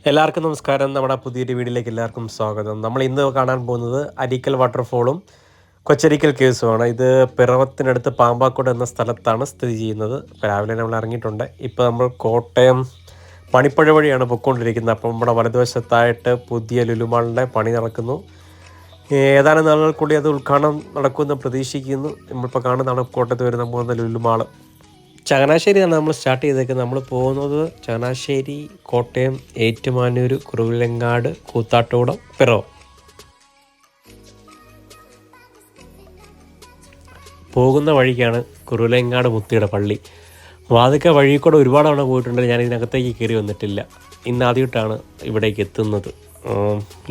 എല്ലാവർക്കും നമസ്കാരം. നമ്മുടെ പുതിയൊരു വീഡിയോയിലേക്ക് എല്ലാവർക്കും സ്വാഗതം. നമ്മൾ ഇന്ന് കാണാൻ പോകുന്നത് അരീക്കൽ വാട്ടർഫോളും കൊച്ചരിക്കൽ കേസുമാണ്. ഇത് പിറവത്തിനടുത്ത് പാമ്പാക്കോട് എന്ന സ്ഥലത്താണ് സ്ഥിതി ചെയ്യുന്നത്. ഇപ്പോൾ രാവിലെ നമ്മൾ ഇറങ്ങിയിട്ടുണ്ട്. ഇപ്പോൾ നമ്മൾ കോട്ടയം മണിപ്പുഴ വഴിയാണ് പൊയ്ക്കൊണ്ടിരിക്കുന്നത്. അപ്പോൾ നമ്മുടെ വലതുവശത്തായിട്ട് പുതിയ ലുലുമാളിൻ്റെ പണി നടക്കുന്നു. ഏതാനും നാളുകൾ കൂടി അത് ഉദ്ഘാടനം നടക്കുമെന്ന് പ്രതീക്ഷിക്കുന്നു. നമ്മളിപ്പോൾ കാണുന്നതാണ് കോട്ടയത്ത് വരുന്ന പോകുന്ന ലുലുമാൾ. ചങ്ങനാശ്ശേരിയാണ് നമ്മൾ സ്റ്റാർട്ട് ചെയ്തേക്കുന്നത്. നമ്മൾ പോകുന്നത് ചങ്ങനാശ്ശേരി, കോട്ടയം, ഏറ്റുമാനൂർ, കുറുവിലങ്ങാട്, കൂത്താട്ടോടം, പിറവം. പോകുന്ന വഴിക്കാണ് കുറുവിലങ്ങാട് മുത്തിയുടെ പള്ളി. വാതിക്ക വഴി കൂടെ ഒരുപാട് തവണ പോയിട്ടുണ്ട്. ഞാൻ ഇതിനകത്തേക്ക് കയറി വന്നിട്ടില്ല. ഇന്ന് ആദ്യമായിട്ടാണ് ഇവിടേക്ക് എത്തുന്നത്.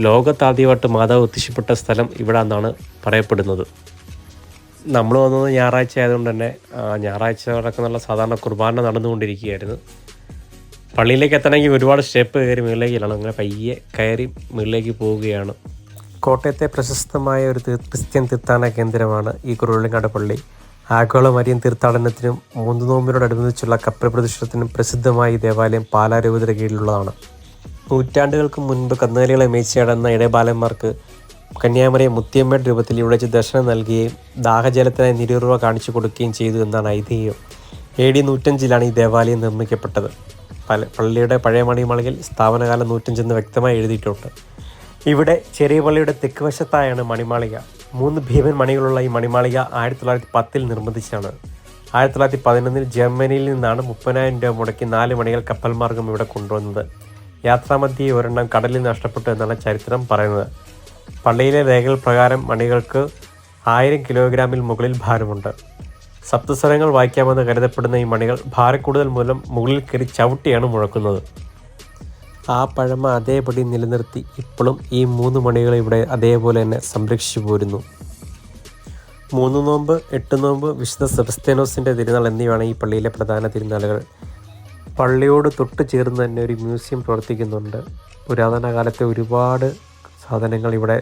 ലോകത്താദ്യമായിട്ട് മാതാവ് എത്തിച്ചപ്പെട്ട സ്ഥലം ഇവിടെ എന്നാണ് പറയപ്പെടുന്നത്. നമ്മൾ വന്നത് ഞായറാഴ്ച ആയതുകൊണ്ട് തന്നെ ഞായറാഴ്ച നടക്കുന്നുള്ള സാധാരണ കുർബാന നടന്നുകൊണ്ടിരിക്കുകയായിരുന്നു. പള്ളിയിലേക്ക് എത്തണമെങ്കിൽ ഒരുപാട് സ്റ്റെപ്പ് കയറി മുകളിലേക്കാണ്. അങ്ങനെ പയ്യെ കയറി മുകളിലേക്ക് പോവുകയാണ്. കോട്ടയത്തെ പ്രശസ്തമായ ഒരു ക്രിസ്ത്യൻ തീർത്ഥാടന കേന്ദ്രമാണ് ഈ കുറുവിലങ്ങാട് പള്ളി. ആഗോള മരിയൻ തീർത്ഥാടനത്തിനും 3 നോമ്പിനോടനുബന്ധിച്ചുള്ള കപ്പൽ പ്രദർശനത്തിനും പ്രസിദ്ധമായ ഈ ദേവാലയം പാലാരൂപതയുടെ കീഴിലുള്ളതാണ്. നൂറ്റാണ്ടുകൾക്ക് മുൻപ് കന്നുകാലികളെ മേയിച്ചടന്ന ഇടയബാലന്മാർക്ക് കന്യാമറിയം മുത്തിയമ്മയുടെ രൂപത്തിൽ ഇവിടെ വെച്ച് ദർശനം നൽകുകയും ദാഹജലത്തിനായി നിരൂപ കാണിച്ചു കൊടുക്കുകയും ചെയ്തു എന്നാണ് ഐതിഹ്യം. AD 105 ഈ ദേവാലയം നിർമ്മിക്കപ്പെട്ടത്. പള്ളിയുടെ പഴയ മണിമാളികയിൽ സ്ഥാപനകാലം 105 വ്യക്തമായി എഴുതിയിട്ടുണ്ട്. ഇവിടെ ചെറിയ പള്ളിയുടെ തെക്ക് വശത്തായാണ് മണിമാളിക. 3 ഭീമൻ മണികളുള്ള ഈ മണിമാളിക 1910 നിർമ്മിച്ചതാണ്. 1911 ജർമ്മനിയിൽ നിന്നാണ് 30,000 രൂപ മുടക്കി 4 മണികൾ കപ്പൽ മാർഗം ഇവിടെ കൊണ്ടുവന്നത്. യാത്രാമധ്യേ ഒരെണ്ണം കടലിൽ നഷ്ടപ്പെട്ടു എന്നാണ് ചരിത്രം പറയുന്നത്. പള്ളിയിലെ രേഖകൾ പ്രകാരം മണികൾക്ക് 1000 കിലോഗ്രാമിൽ മുകളിൽ ഭാരമുണ്ട്. സപ്തസ്വരങ്ങൾ വായിക്കാമെന്ന് കരുതപ്പെടുന്ന ഈ മണികൾ ഭാരക്കൂടുതൽ മൂലം മുകളിൽ കയറി ചവിട്ടിയാണ് മുഴക്കുന്നത്. ആ പഴമ അതേപടി നിലനിർത്തി ഇപ്പോഴും ഈ 3 മണികൾ ഇവിടെ അതേപോലെ തന്നെ സംരക്ഷിച്ചു പോരുന്നു. 3 നോമ്പ്, 8 നോമ്പ്, വിശുദ്ധ സെബസ്ത്യാനോസിൻ്റെ തിരുനാൾ എന്നിവയാണ് ഈ പള്ളിയിലെ പ്രധാന തിരുനാളുകൾ. പള്ളിയോട് തൊട്ട് ചേർന്ന് തന്നെ ഒരു മ്യൂസിയം പ്രവർത്തിക്കുന്നുണ്ട്. പുരാതന കാലത്തെ ഒരുപാട് സാധനങ്ങൾ ഇവിടെ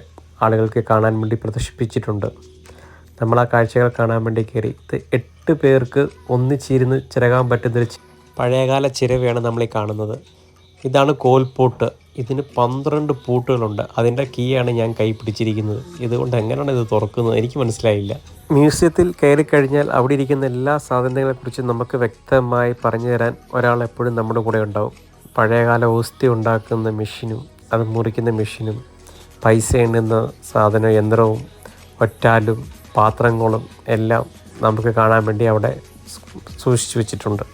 ആളുകൾക്ക് കാണാൻ വേണ്ടി പ്രദർശിപ്പിച്ചിട്ടുണ്ട്. നമ്മൾ ആ കാഴ്ചകൾ കാണാൻ വേണ്ടി കയറി. ഇത് 8 പേർക്ക് ഒന്നിച്ചിരുന്ന് ചിരകാൻ പറ്റുന്നൊരു പഴയകാല ചിരവയാണ് നമ്മളീ കാണുന്നത്. ഇതാണ് കോൽപൂട്ട്. ഇതിന് 12 പൂട്ടുകളുണ്ട്. അതിൻ്റെ കീയാണ് ഞാൻ കൈ പിടിച്ചിരിക്കുന്നത്. ഇതുകൊണ്ട് എങ്ങനെയാണ് ഇത് തുറക്കുന്നത് എനിക്ക് മനസ്സിലായില്ല. മ്യൂസിയത്തിൽ കയറി കഴിഞ്ഞാൽ അവിടെ ഇരിക്കുന്ന എല്ലാ സാധനങ്ങളെക്കുറിച്ച് നമുക്ക് വ്യക്തമായി പറഞ്ഞു തരാൻ ഒരാൾ എപ്പോഴും നമ്മുടെ കൂടെ ഉണ്ടാവും. പഴയകാല ഓസ്തി ഉണ്ടാക്കുന്ന മെഷീനും അത് മുറിക്കുന്ന മെഷീനും പൈസ എണ്ണുന്ന യന്ത്രവും ഒറ്റാലും പാത്രങ്ങളും എല്ലാം നമുക്ക് കാണാൻ വേണ്ടി അവിടെ സൂക്ഷിച്ചു വെച്ചിട്ടുണ്ട്.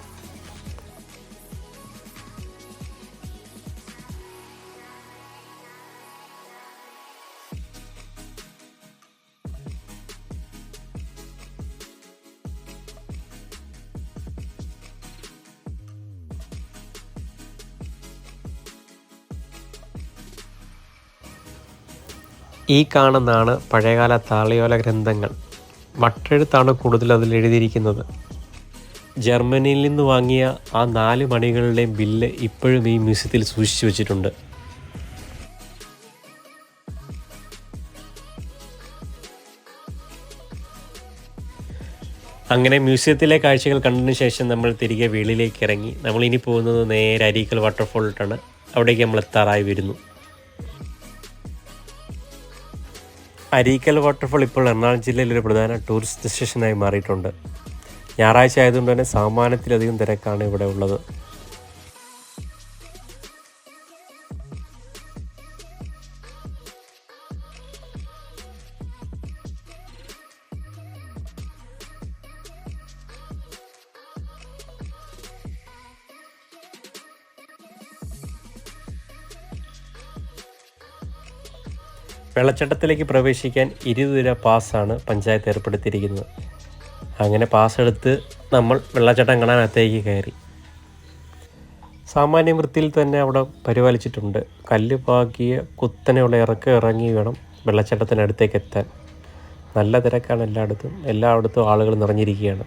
ഈ കാണുന്നതാണ് പഴയകാല താളിയോല ഗ്രന്ഥങ്ങൾ. വട്ടെഴുത്താണ് കൂടുതൽ അതിൽ എഴുതിയിരിക്കുന്നത്. ജർമ്മനിയിൽ നിന്ന് വാങ്ങിയ ആ 4 മണികളുടെയും ബില്ല് ഇപ്പോഴും ഈ മ്യൂസിയത്തിൽ സൂക്ഷിച്ചു വെച്ചിട്ടുണ്ട്. അങ്ങനെ മ്യൂസിയത്തിലെ കാഴ്ചകൾ കണ്ടതിന് ശേഷം നമ്മൾ തിരികെ വെളിയിലേക്ക് ഇറങ്ങി. നമ്മളിനി പോകുന്നത് നേരെ അരീക്കൽ വാട്ടർഫോളിലോട്ടാണ്. അവിടേക്ക് നമ്മൾ എത്താറായി വരുന്നു. അരീക്കൽ വാട്ടർഫോൾ ഇപ്പോൾ എറണാകുളം ജില്ലയിൽ ഒരു പ്രധാന ടൂറിസ്റ്റ് ഡെസ്റ്റിനേഷനായി മാറിയിട്ടുണ്ട്. ഞായറാഴ്ച ആയതുകൊണ്ട് തന്നെ സാമാന്യത്തിലധികം തിരക്കാണ് ഇവിടെ ഉള്ളത്. വെള്ളച്ചാട്ടത്തിലേക്ക് പ്രവേശിക്കാൻ 20 രൂപ പാസ്സാണ് പഞ്ചായത്ത് ഏർപ്പെടുത്തിയിരിക്കുന്നത്. അങ്ങനെ പാസ് എടുത്ത് നമ്മൾ വെള്ളച്ചാട്ടം കാണാനകത്തേക്ക് കയറി. സാമാന്യ വൃത്തിയിൽ തന്നെ അവിടെ പരിപാലിച്ചിട്ടുണ്ട്. കല്ല് പാകിയ കുത്തനെയുള്ള ഇറങ്ങി വേണം വെള്ളച്ചാട്ടത്തിനടുത്തേക്ക് എത്താൻ. നല്ല തിരക്കാണ് എല്ലായിടത്തും ആളുകൾ നിറഞ്ഞിരിക്കുകയാണ്.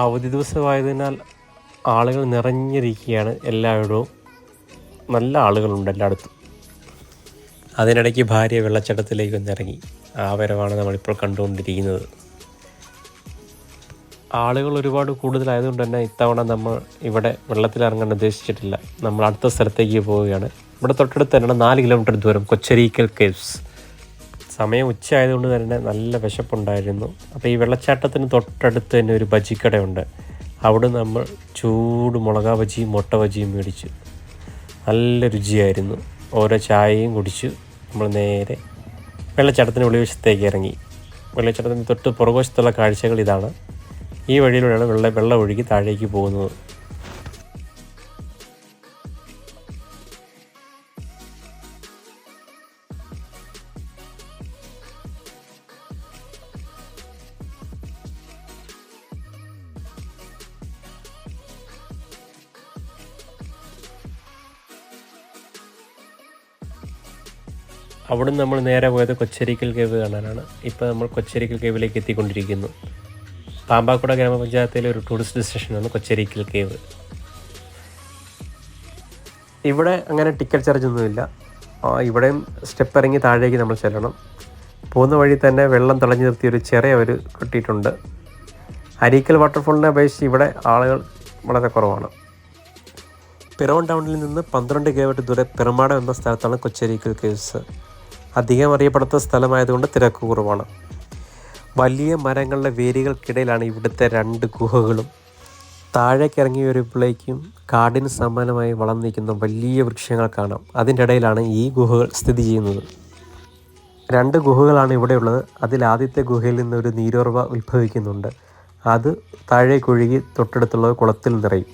അവധി ദിവസമായതിനാൽ ആളുകൾ നിറഞ്ഞിരിക്കുകയാണ് എല്ലായിടവും. നല്ല ആളുകളുണ്ട് എല്ലായിടത്തും. അതിനിടയ്ക്ക് ഭാര്യ വെള്ളച്ചാട്ടത്തിലേക്ക് ഒന്നിറങ്ങി. ആ വരവാണ് നമ്മളിപ്പോൾ കണ്ടുകൊണ്ടിരിക്കുന്നത്. ആളുകൾ ഒരുപാട് കൂടുതലായതുകൊണ്ട് തന്നെ ഇത്തവണ നമ്മൾ ഇവിടെ വെള്ളത്തിലിറങ്ങാൻ ഉദ്ദേശിച്ചിട്ടില്ല. നമ്മൾ അടുത്ത സ്ഥലത്തേക്ക് പോവുകയാണ്. ഇവിടെ തൊട്ടടുത്ത് തന്നെ 4 കിലോമീറ്റർ ദൂരം കൊച്ചരീക്കൽ കേവ്സ്. സമയം ഉച്ച ആയതുകൊണ്ട് തന്നെ നല്ല വിശപ്പുണ്ടായിരുന്നു. അപ്പോൾ ഈ വെള്ളച്ചാട്ടത്തിന് തൊട്ടടുത്ത് തന്നെ ഒരു ബജിക്കടയുണ്ട്. അവിടെ നമ്മൾ ചൂട് മുളകാ ബജിയും മുട്ട ബജിയും മേടിച്ചു. നല്ല രുചിയായിരുന്നു. ഓരോ ചായയും കുടിച്ചു നമ്മൾ നേരെ വെള്ളച്ചാട്ടത്തിന് വെളിവശത്തേക്ക് ഇറങ്ങി. വെള്ളച്ചാട്ടത്തിന് തൊട്ട് പുറകുവശത്തുള്ള കാഴ്ചകൾ ഇതാണ്. ഈ വഴിയിലൂടെയാണ് വെള്ളം ഒഴുകി താഴേക്ക് പോകുന്നത്. അവിടുന്ന് നമ്മൾ നേരെ പോയത് കൊച്ചരീക്കൽ കേവ് കാണാനാണ്. ഇപ്പോൾ നമ്മൾ കൊച്ചരീക്കൽ കേവിലേക്ക് എത്തിക്കൊണ്ടിരിക്കുന്നു. പാമ്പാക്കുട ഗ്രാമപഞ്ചായത്തിലെ ഒരു ടൂറിസ്റ്റ് ഡെസ്റ്റിനേഷനാണ് കൊച്ചരീക്കൽ കേവ്. ഇവിടെ അങ്ങനെ ടിക്കറ്റ് ചാർജ് ഒന്നുമില്ല. ഇവിടെയും സ്റ്റെപ്പ് ഇറങ്ങി താഴേക്ക് നമ്മൾ ചെല്ലണം. പോകുന്ന വഴി തന്നെ വെള്ളം തടഞ്ഞു നിർത്തിയൊരു ചെറിയ ഒരു കെട്ടിയിട്ടുണ്ട്. അരീക്കൽ വാട്ടർഫോളിനെ അപേക്ഷിച്ച് ഇവിടെ ആളുകൾ വളരെ കുറവാണ്. പിറവം ടൗണിൽ നിന്ന് 12 കിലോമീറ്റർ ദൂരെ പെരുമാടം എന്ന സ്ഥലത്താണ് കൊച്ചരീക്കൽ കേവ്സ്. അധികം അറിയപ്പെടാത്ത സ്ഥലമായതുകൊണ്ട് തിരക്ക് കുറവാണ്. വലിയ മരങ്ങളുടെ വേരുകൾക്കിടയിലാണ് ഇവിടുത്തെ 2 ഗുഹകളും. താഴേക്ക് ഇറങ്ങി വരുമ്പോഴേക്കും കാടിന് സമാനമായി വളർന്നിരിക്കുന്ന വലിയ വൃക്ഷങ്ങൾ കാണാം. അതിൻ്റെ ഇടയിലാണ് ഈ ഗുഹകൾ സ്ഥിതി ചെയ്യുന്നത്. 2 ഗുഹകളാണ് ഇവിടെയുള്ളത്. അതിൽ ആദ്യത്തെ ഗുഹയിൽ നിന്ന് ഒരു നീരുറവ ഉത്ഭവിക്കുന്നുണ്ട്. അത് താഴേക്കൊഴുകി തൊട്ടടുത്തുള്ള കുളത്തിൽ നിറയും.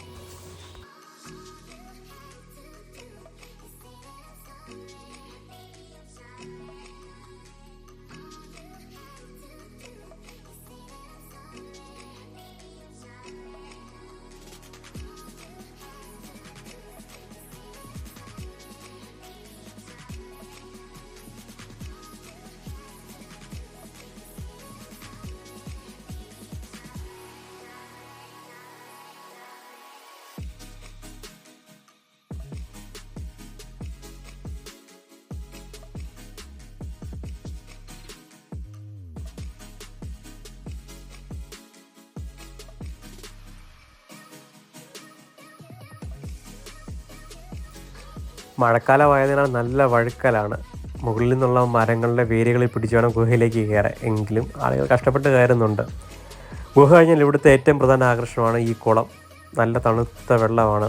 മഴക്കാലമായതിനാൽ നല്ല വഴുക്കലാണ്. മുകളിൽ നിന്നുള്ള മരങ്ങളുടെ വേരുകളിൽ പിടിച്ച് വേണം ഗുഹയിലേക്ക് കയറാൻ. എങ്കിലും ആളുകൾ കഷ്ടപ്പെട്ട് കയറുന്നുണ്ട്. ഗുഹ കഴിഞ്ഞാൽ ഇവിടുത്തെ ഏറ്റവും പ്രധാന ആകർഷണമാണ് ഈ കുളം. നല്ല തണുത്ത വെള്ളമാണ്.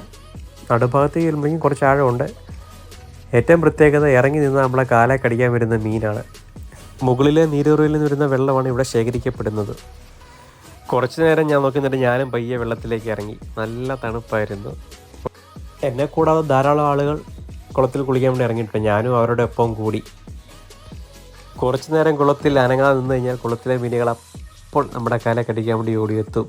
നടുഭാഗത്തേക്ക് വരുമ്പോഴേക്കും കുറച്ച് ആഴമുണ്ട്. ഏറ്റവും പ്രത്യേകത ഇറങ്ങി നിന്ന് നമ്മളെ കാലെ കടിക്കാൻ വരുന്ന മീനാണ്. മുകളിലെ നീരുറവിൽ നിന്ന് വരുന്ന വെള്ളമാണ് ഇവിടെ ശേഖരിക്കപ്പെടുന്നത്. കുറച്ച് നേരം ഞാൻ നോക്കുന്നിട്ട് ഞാനും പയ്യെ വെള്ളത്തിലേക്ക് ഇറങ്ങി. നല്ല തണുപ്പായിരുന്നു. എന്നെ കൂടാതെ ധാരാളം ആളുകൾ കുളത്തിൽ കുളിക്കാൻ വേണ്ടി ഇറങ്ങിയിട്ടുണ്ട്. ഞാനും അവരുടെ ഒപ്പം കൂടി. കുറച്ച് നേരം കുളത്തിൽ അനങ്ങാതെ നിന്ന് കഴിഞ്ഞാൽ കുളത്തിലെ മീനുകൾ അപ്പോൾ നമ്മുടെ കാലെ കടിക്കാൻ വേണ്ടി ഓടിയെത്തും.